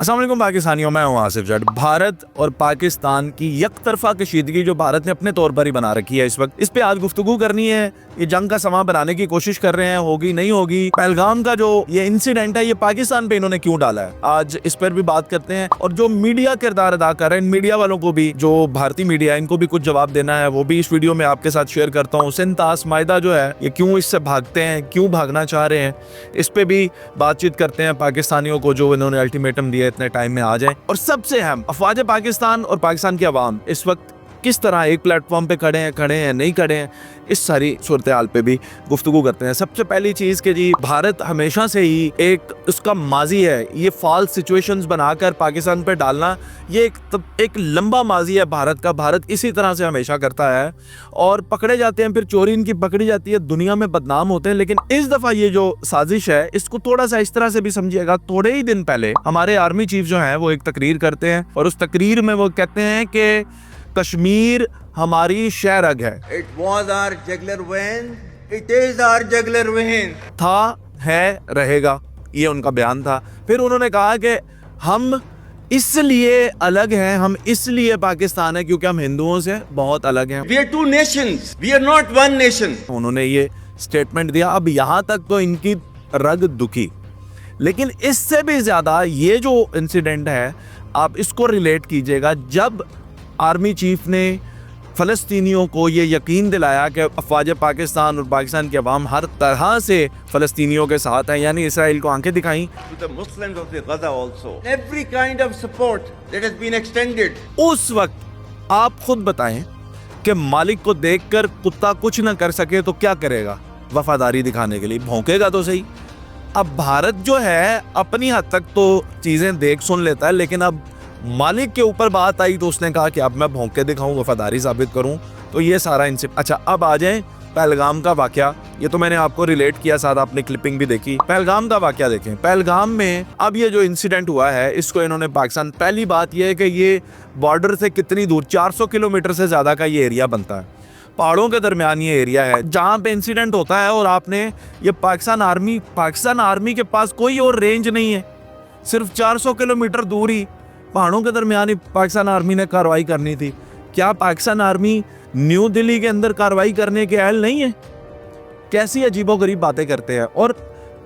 अस्सलाम वालेकुम पाकिस्तानियों, मैं हूं आसिफ जट। भारत और पाकिस्तान की यकतरफा कशीदगी जो भारत ने अपने तौर पर ही बना रखी है इस वक्त, इस पे आज गुफ्तगू करनी है। ये जंग का समा बनाने की कोशिश कर रहे हैं, होगी नहीं होगी। पहलगाम का जो ये इंसिडेंट है, ये पाकिस्तान पे इन्होंने क्यों डाला है, आज इस पर भी बात करते हैं। और जो मीडिया किरदार अदा कर रहे हैं, मीडिया वालों को भी, जो भारतीय मीडिया है, इनको भी कुछ जवाब देना है, वो भी इस वीडियो में आपके साथ शेयर करता हूँ। सिंतास माइदा जो है, ये क्यों इससे भागते हैं, क्यों भागना चाह रहे हैं, इस पे भी बातचीत करते हैं। पाकिस्तानियों को जो इन्होंने अल्टीमेटम दिया इतने टाइम में आ जाए। और सबसे अहम, अफवाज पाकिस्तान और पाकिस्तान की आवाम इस वक्त किस तरह एक प्लेटफॉर्म पे खड़े हैं नहीं खड़े हैं, इस सारी सूरत हाल पे भी गुफ्तगू करते हैं। सबसे पहली चीज़ कि जी, भारत हमेशा से ही एक उसका माजी है, ये फॉल्स सिचुएशंस बनाकर पाकिस्तान पे डालना, ये एक लंबा माजी है भारत का। भारत इसी तरह से हमेशा करता है और पकड़े जाते हैं, फिर चोरी इनकी पकड़ी जाती है, दुनिया में बदनाम होते हैं। लेकिन इस दफ़ा ये जो साजिश है, इसको थोड़ा सा इस तरह से भी समझिएगा। थोड़े ही दिन पहले हमारे आर्मी चीफ जो हैं वो एक तकरीर करते हैं और उस तकरीर में वो कहते हैं कि कश्मीर हमारी शहरग है। It was our jugular vein, it is our jugular vein. था, है, रहेगा, ये उनका बयान था। फिर उन्होंने कहा कि हम इसलिए अलग हैं, हम इसलिए पाकिस्तान है क्योंकि हम हिंदुओं से बहुत अलग हैं। We are two nations, we are not one nation. उन्होंने ये स्टेटमेंट दिया। अब यहाँ तक तो इनकी रग दुखी, लेकिन इससे भी ज़्यादा ये जो इंसिडेंट है, आप इसको रिलेट कीजिएगा। जब आर्मी चीफ ने फ़लस्तीनियों को ये यकीन दिलाया कि अफवाज पाकिस्तान और पाकिस्तान की अवाम हर तरह से फ़लस्तीनियों के साथ हैं, यानी इसराइल को आंखें दिखाई। To the Muslims of the Gaza also. Every kind of support that has been extended. उस वक्त आप खुद बताएं कि मालिक को देखकर कुत्ता कुछ ना कर सके तो क्या करेगा? वफादारी दिखाने के लिए भौंकेगा तो सही। अब भारत जो है अपनी हद तक तो चीज़ें देख सुन लेता है, लेकिन अब मालिक के ऊपर बात आई तो उसने कहा कि अब मैं भौंक के दिखाऊं, वफादारी साबित करूं। तो ये सारा इनसे। अच्छा, अब आ जाएं पहलगाम का वाकया। ये तो मैंने आपको रिलेट किया, साथ आपने क्लिपिंग भी देखी। पहलगाम का वाकया देखें। पहलगाम में अब ये जो इंसिडेंट हुआ है, इसको इन्होंने पाकिस्तान, पहली बात ये है कि ये बॉर्डर से कितनी दूर, 400 किलोमीटर से ज़्यादा का ये एरिया बनता है। पहाड़ों के दरमियान ये एरिया है जहाँ पे इंसिडेंट होता है। और आपने ये पाकिस्तान आर्मी के पास कोई और रेंज नहीं है, सिर्फ 400 किलोमीटर दूर ही पहाड़ों के दरमियान ही पाकिस्तान आर्मी ने कार्रवाई करनी थी। क्या पाकिस्तान आर्मी न्यू दिल्ली के अंदर कार्रवाई करने के अहल नहीं है? कैसी अजीबोगरीब बातें करते हैं। और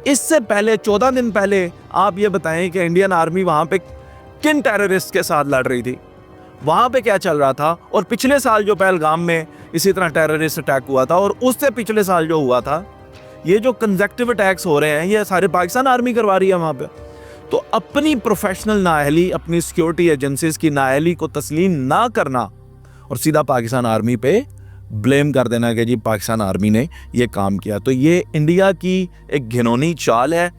इससे पहले 14 दिन पहले आप ये बताएं कि इंडियन आर्मी वहाँ पे किन टेररिस्ट के साथ लड़ रही थी, वहाँ पे क्या चल रहा था। और पिछले साल जो पहलगाम में इसी तरह टेररिस्ट अटैक हुआ था, और उससे पिछले साल जो हुआ था, ये जो कंसेक्टिव अटैक्स हो रहे हैं, ये सारे पाकिस्तान आर्मी करवा रही है वहाँ पे। तो अपनी प्रोफेशनल नाअहली, अपनी सिक्योरिटी एजेंसीज की नाअहली को तस्लीम ना करना और सीधा पाकिस्तान आर्मी पे ब्लेम कर देना कि जी पाकिस्तान आर्मी ने ये काम किया, तो ये इंडिया की एक घिनौनी चाल है।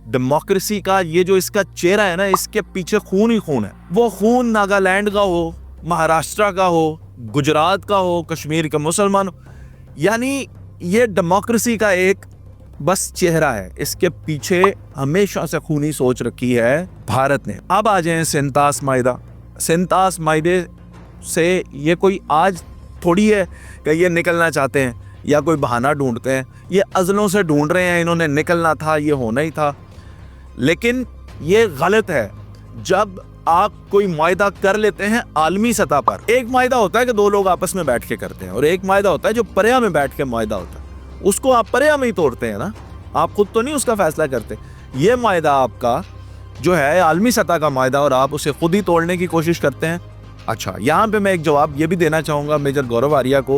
डेमोक्रेसी का ये जो इसका चेहरा है ना, इसके पीछे खून ही खून है। वो खून नागालैंड का हो, महाराष्ट्र का हो, गुजरात का हो, कश्मीर के मुसलमान, यानी ये डेमोक्रेसी का एक बस चेहरा है। इसके पीछे हमेशा से खूनी सोच रखी है भारत ने। अब आ जाए सिंतास माइदा। सिंतास माइदे से ये कोई आज थोड़ी है कि ये निकलना चाहते हैं या कोई बहाना ढूंढते हैं। ये अज़लों से ढूंढ रहे हैं, इन्होंने निकलना था, ये होना ही था। लेकिन ये गलत है। जब आप कोई मायदा कर लेते हैं आलमी सतह पर, एक मायदा होता है कि दो लोग आपस में बैठ के करते हैं, और एक मायदा होता है जो पर्या में बैठ के मायदा होता है, उसको आप पर्या में ही तोड़ते हैं ना, आप खुद तो नहीं उसका फैसला करते। ये मायदा आपका जो है आलमी सतह का मायदा, और आप उसे खुद ही तोड़ने की कोशिश करते हैं। अच्छा, यहाँ पे मैं एक जवाब ये भी देना चाहूँगा मेजर गौरव आर्या को।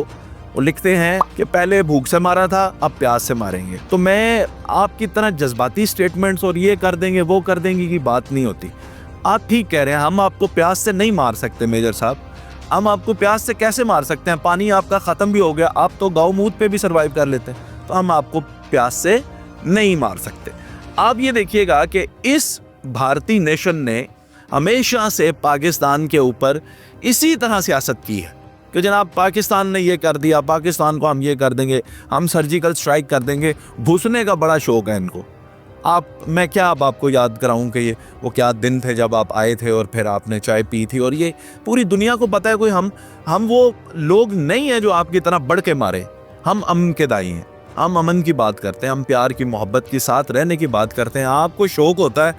वो लिखते हैं कि पहले भूख से मारा था, अब प्यास से मारेंगे। तो मैं आपकी तरह जज्बाती स्टेटमेंट्स और ये कर देंगे वो कर देंगे की बात नहीं होती। आप ठीक कह रहे हैं, हम आपको प्यास से नहीं मार सकते मेजर साहब। हम आपको प्यास से कैसे मार सकते हैं? पानी आपका ख़त्म भी हो गया, आप तो गाँव मूत पे भी सर्वाइव कर लेते हैं, तो हम आपको प्यास से नहीं मार सकते। आप ये देखिएगा कि इस भारतीय नेशन ने हमेशा से पाकिस्तान के ऊपर इसी तरह सियासत की है कि जनाब पाकिस्तान ने ये कर दिया, पाकिस्तान को हम ये कर देंगे, हम सर्जिकल स्ट्राइक कर देंगे। घुसने का बड़ा शौक है इनको। मैं क्या अब आपको याद कराऊं कि ये वो क्या दिन थे जब आप आए थे और फिर आपने चाय पी थी, और ये पूरी दुनिया को पता है। कोई हम वो लोग नहीं हैं जो आपकी तरह बढ़ के मारे। हम अमन के दाई हैं, हम अमन की बात करते हैं, हम प्यार की मोहब्बत के साथ रहने की बात करते हैं। आपको शौक होता है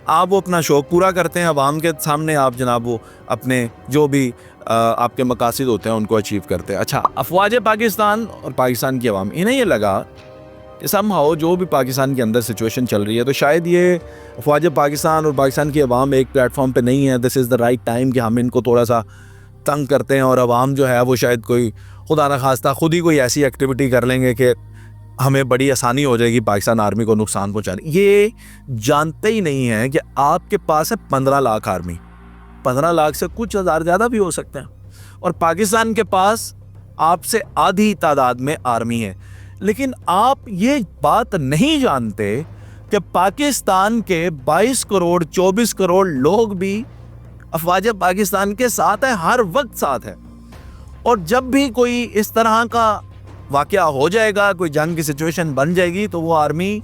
आप वो अपना शौक़ पूरा करते हैं, अवाम के सामने आप जनाब वो अपने जो भी आपके मकासद होते हैं उनको अचीव करते हैं। अच्छा, अफवाज पाकिस्तान और पाकिस्तान की अवाम, इन्हें ये लगा कि समहाउ जो भी पाकिस्तान के अंदर सिचुएशन चल रही है, तो शायद ये अफवाज पाकिस्तान और पाकिस्तान की अवाम एक प्लेटफॉर्म पे नहीं है, this is the right time कि हम इनको थोड़ा सा तंग करते हैं, और अवाम जो है वो शायद कोई खुदा न खास्ता खुद ही कोई ऐसी एक्टिविटी कर लेंगे कि हमें बड़ी आसानी हो जाएगी पाकिस्तान आर्मी को नुकसान पहुँचाने। ये जानते ही नहीं है कि आपके पास है 15 लाख आर्मी, 15 लाख से कुछ हज़ार ज़्यादा भी हो सकते हैं, और पाकिस्तान के पास आपसे आधी तादाद में आर्मी है। लेकिन आप ये बात नहीं जानते कि पाकिस्तान के 22 करोड़ 24 करोड़ लोग भी अफवाज पाकिस्तान के साथ है, हर वक्त साथ है। और जब भी कोई इस तरह का वाक़या हो जाएगा, कोई जंग की सिचुएशन बन जाएगी, तो वो आर्मी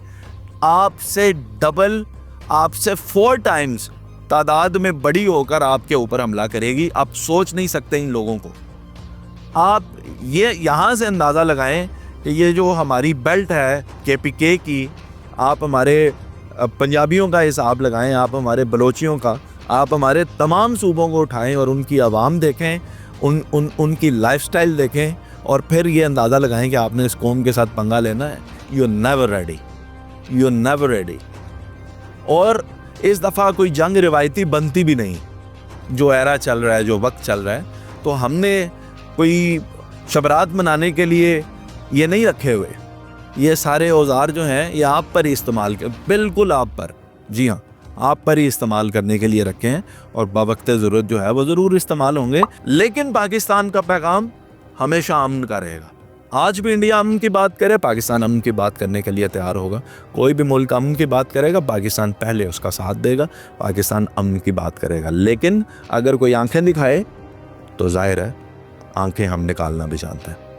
आपसे डबल, आपसे 4 टाइम्स तादाद में बड़ी होकर आपके ऊपर हमला करेगी। आप सोच नहीं सकते इन लोगों को। आप ये यहाँ से अंदाज़ा लगाएं कि ये जो हमारी बेल्ट है KPK की, आप हमारे पंजाबियों का हिसाब लगाएं, आप हमारे बलोचियों का, आप हमारे तमाम सूबों को उठाएं और उनकी आवाम देखें, उनकी लाइफस्टाइल देखें, और फिर ये अंदाज़ा लगाएं कि आपने इस कौम के साथ पंगा लेना है। You are never ready, you are never ready. और इस दफ़ा कोई जंग रिवायती बनती भी नहीं, जो एरा चल रहा है, जो वक्त चल रहा है। तो हमने कोई शबरात मनाने के लिए ये नहीं रखे हुए, ये सारे औजार जो हैं ये आप पर ही इस्तेमाल कर, बिल्कुल आप पर, जी हाँ, आप पर ही इस्तेमाल करने के लिए रखे हैं, और बावक़्ते ज़रूरत जो है वो ज़रूर इस्तेमाल होंगे। लेकिन पाकिस्तान का पैगाम हमेशा अमन का रहेगा। आज भी इंडिया अमन की बात करे, पाकिस्तान अमन की बात करने के लिए तैयार होगा। कोई भी मुल्क अमन की बात करेगा, पाकिस्तान पहले उसका साथ देगा, पाकिस्तान अमन की बात करेगा। लेकिन अगर कोई आंखें दिखाए तो जाहिर है आंखें हम निकालना भी जानते हैं।